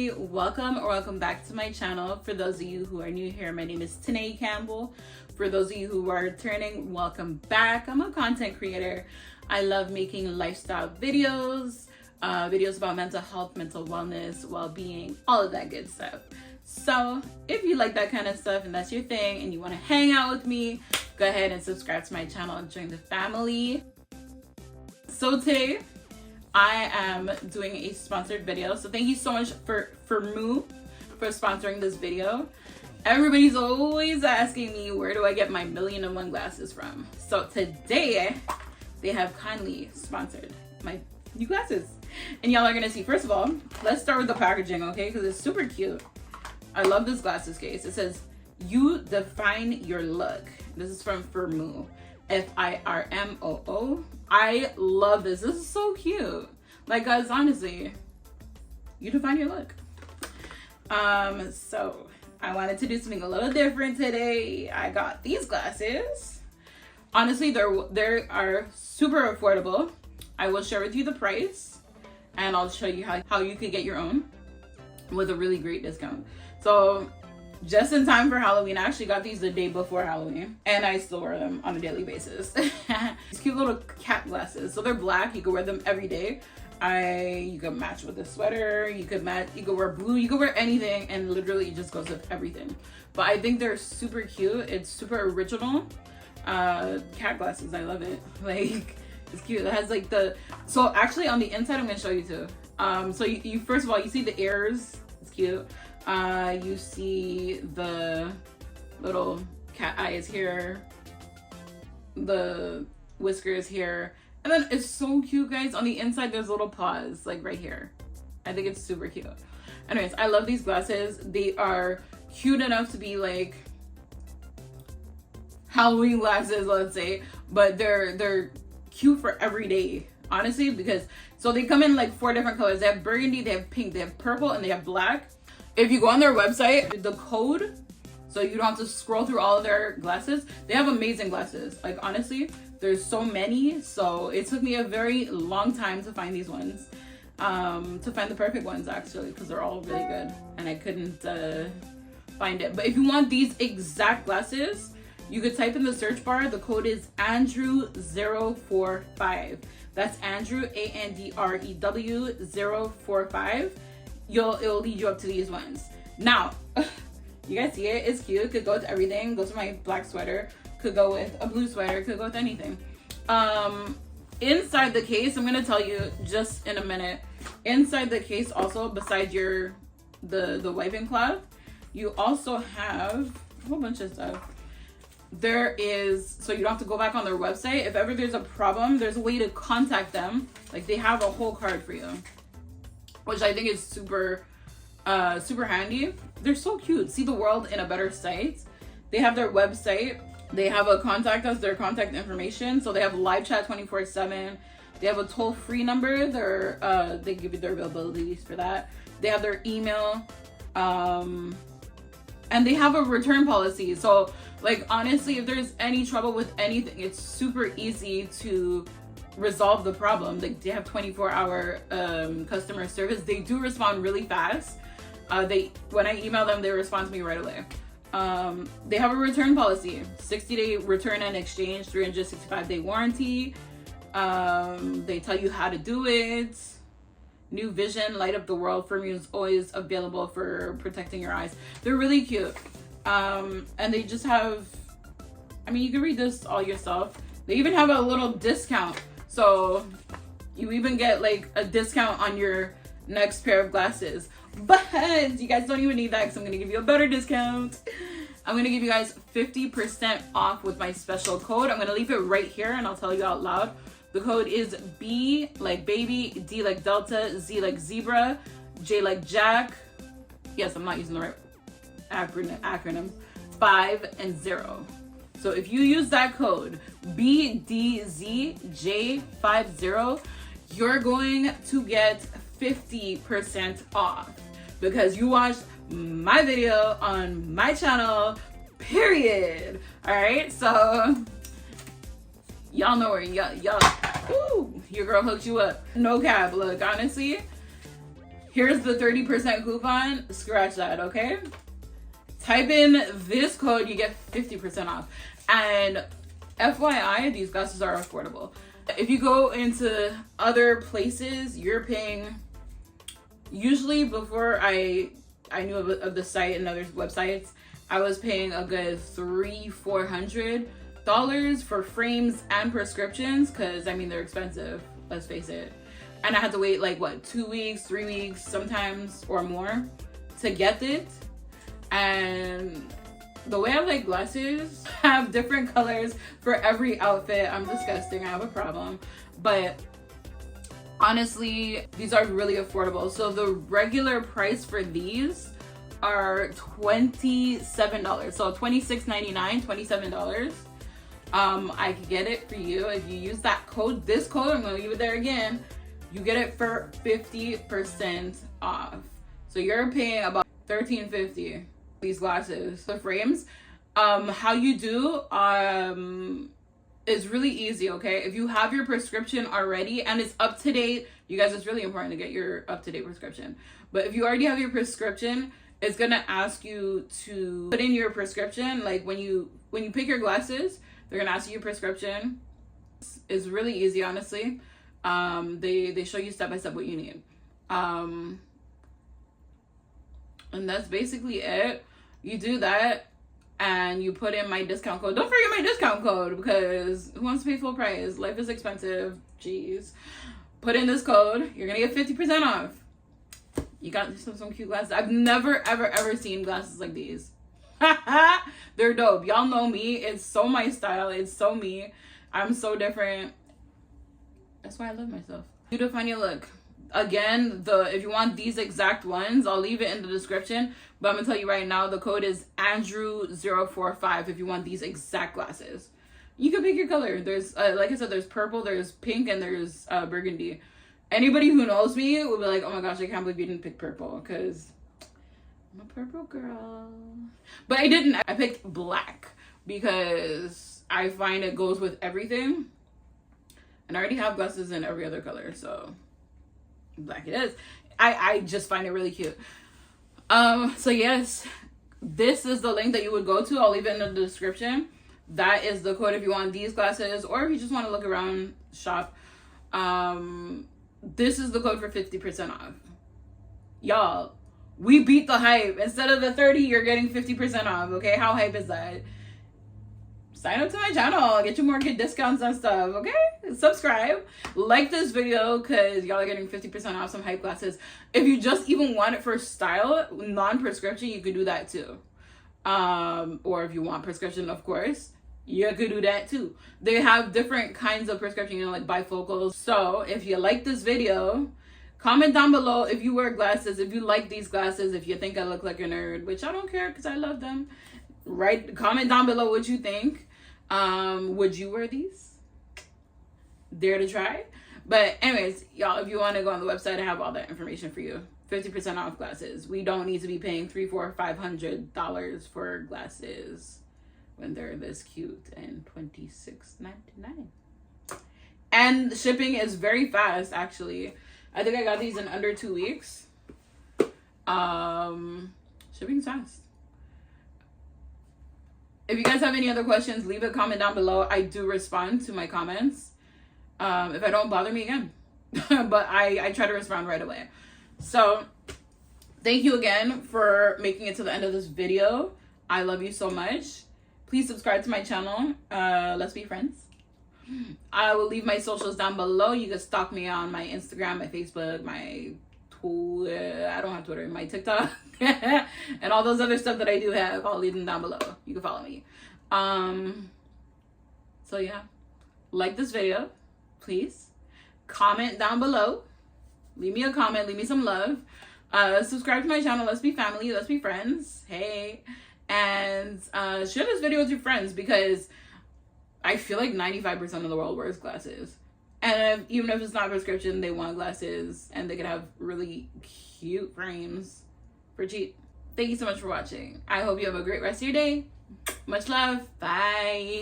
everybody, welcome or welcome back to my channel. For those of you who are new here, my name is Trendy Campbell. For those of you who are returning, welcome back. I'm a content creator. I love making lifestyle videos, videos about mental health, mental wellness, well-being, all of that good stuff. So if you like that kind of stuff and that's your thing and you want to hang out with me, go ahead and subscribe to my channel and join the family. So today I am doing a sponsored video. So thank you so much for Firmoo for sponsoring this video. Everybody's always asking me, where do I get my 1,000,001 glasses from? So today they have kindly sponsored my new glasses. And y'all are gonna see, first of all, let's start with the packaging, okay? Because it's super cute. I love this glasses case. It says, "You define your look." This is from Firmoo. Firmoo. I love this. This is so cute. Like, guys, honestly, you define your look. So I wanted to do something a little different today. I got these glasses. Honestly, they are super affordable. I will share with you the price and I'll show you how you can get your own with a really great discount. So just in time for Halloween, I actually got these the day before Halloween and I still wear them on a daily basis. These cute little cat glasses. So they're black, you can wear them every day. You could match with a sweater, you could wear blue, you could wear anything, and literally it just goes with everything. But I think they're super cute. It's super original. Cat glasses, I love it. Like, it's cute. It has like so actually on the inside, I'm gonna show you too. So you first of all, you see the ears, it's cute. You see the little cat eyes here, the whiskers here, and then it's so cute, guys. On the inside there's little paws like right here. I think it's super cute. Anyways, I love these glasses. They are cute enough to be like Halloween glasses, let's say, but they're cute for every day, honestly, because so they come in like 4 different colors. They have burgundy, they have pink, they have purple, and they have black. If you go on their website, the code, so you don't have to scroll through all of their glasses, they have amazing glasses. Like, honestly, there's so many. So it took me a very long time to find these ones, to find the perfect ones actually, because they're all really good and I couldn't find it. But if you want these exact glasses, you could type in the search bar. The code is Andrew045. That's Andrew, ANDREW 045. It'll lead you up to these ones. Now, you guys see it? It's cute. Could go with everything. Goes with my black sweater. Could go with a blue sweater. Could go with anything. Inside the case, I'm gonna tell you just in a minute. Inside the case, also besides the wiping cloth, you also have a whole bunch of stuff. There is, so you don't have to go back on their website. If ever there's a problem, there's a way to contact them. Like, they have a whole card for you, which I think is super handy. They're so cute. See the world in a better sight. They have their website. They have a contact us, their contact information. So they have live chat 24/7. They have a toll-free number. They give you their availabilities for that. They have their email. And they have a return policy. So, like, honestly, if there's any trouble with anything, it's super easy to resolve the problem. Like, they have 24-hour customer service. They do respond really fast. When I email them, they respond to me right away. They have a return policy, 60-day return and exchange, 365-day warranty. They tell you how to do it. New vision, light up the world. Firmoo is always available for protecting your eyes. They're really cute. And they just have, I mean, you can read this all yourself. They even have a little discount. So you even get like a discount on your next pair of glasses. But you guys don't even need that, because I'm going to give you a better discount. I'm going to give you guys 50% off with my special code. I'm going to leave it right here and I'll tell you out loud. The code is B like baby, D like Delta, Z like zebra, J like Jack. Yes, I'm not using the right acronym. 5 and 0. So if you use that code BDZJ50, you're going to get 50% off because you watched my video on my channel, period. All right, so y'all know where y'all, your girl hooked you up. No cap. Look, honestly, Here's the 30% coupon. Scratch that, okay? Type in this code, you get 50% off. And FYI, these glasses are affordable. If you go into other places, you're paying, usually before I knew of the site and other websites, I was paying a good $300-400 for frames and prescriptions, because I mean they're expensive, let's face it. And I had to wait like what, 2 weeks, 3 weeks sometimes or more to get it. And the way I like glasses, have different colors for every outfit. I'm disgusting, I have a problem. But honestly, these are really affordable. So the regular price for these are $27. So $26.99, $27. I could get it for you if you use that code. This code, I'm gonna leave it there again. You get it for 50% off. So you're paying about $13.50 these glasses. The frames, how you do is really easy, okay? If you have your prescription already and it's up to date, you guys, it's really important to get your up-to-date prescription. But if you already have your prescription, it's gonna ask you to put in your prescription. Like when you pick your glasses, they're gonna ask you your prescription. It's really easy, honestly. They show you step by step what you need. And that's basically it. You do that and you put in my discount code. Don't forget my discount code, because who wants to pay full price? Life is expensive. Jeez. Put in this code. You're gonna get 50% off. You got some cute glasses. I've never ever seen glasses like these. They're dope. Y'all know me. It's so my style. It's so me. I'm so different. That's why I love myself. You define your look. Again, if you want these exact ones, I'll leave it in the description. But I'm gonna tell you right now, the code is Andrew045 if you want these exact glasses. You can pick your color. There's, like I said, there's purple, there's pink, and there's burgundy. Anybody who knows me will be like, oh my gosh, I can't believe you didn't pick purple, because I'm a purple girl. But I didn't. I picked black because I find it goes with everything. And I already have glasses in every other color, so black it is. I just find it really cute. So yes, this is the link that you would go to. I'll leave it in the description. That is the code if you want these glasses, or if you just want to look around, shop. This is the code for 50% off. Y'all, we beat the hype. Instead of the 30, you're getting 50% off, okay? How hype is that? Sign up to my channel, get you more good discounts and stuff, okay? Subscribe, like this video, because y'all are getting 50% off some hype glasses. If you just even want it for style, non-prescription, you could do that too. Or if you want prescription, of course, you could do that too. They have different kinds of prescription, you know, like bifocals. So if you like this video, comment down below if you wear glasses, if you like these glasses, if you think I look like a nerd, which I don't care because I love them. Comment down below what you think. Would you wear these? Dare to try? But anyways, y'all, if you want to go on the website, I have all that information for you. 50% off glasses. We don't need to be paying $300, $400, $500 for glasses when they're this cute, and $26.99. And shipping is very fast, actually. I think I got these in under 2 weeks. Shipping's fast. If you guys have any other questions, leave a comment down below. I do respond to my comments. If I don't, bother me again. But I try to respond right away. So thank you again for making it to the end of this video. I love you so much. Please subscribe to my channel. Let's be friends. I will leave my socials down below. You can stalk me on my Instagram, my Facebook, my Twitter. I don't have Twitter, my TikTok. And all those other stuff that I do have, I'll leave them down below. You can follow me. So yeah, like this video, please. Comment down below. Leave me a comment. Leave me some love. Subscribe to my channel. Let's be family. Let's be friends. Hey. And share this video with your friends, because I feel like 95% of the world wears glasses. And even if it's not a prescription, they want glasses, and they could have really cute frames for cheap. Thank you so much for watching. I hope you have a great rest of your day. Much love. Bye.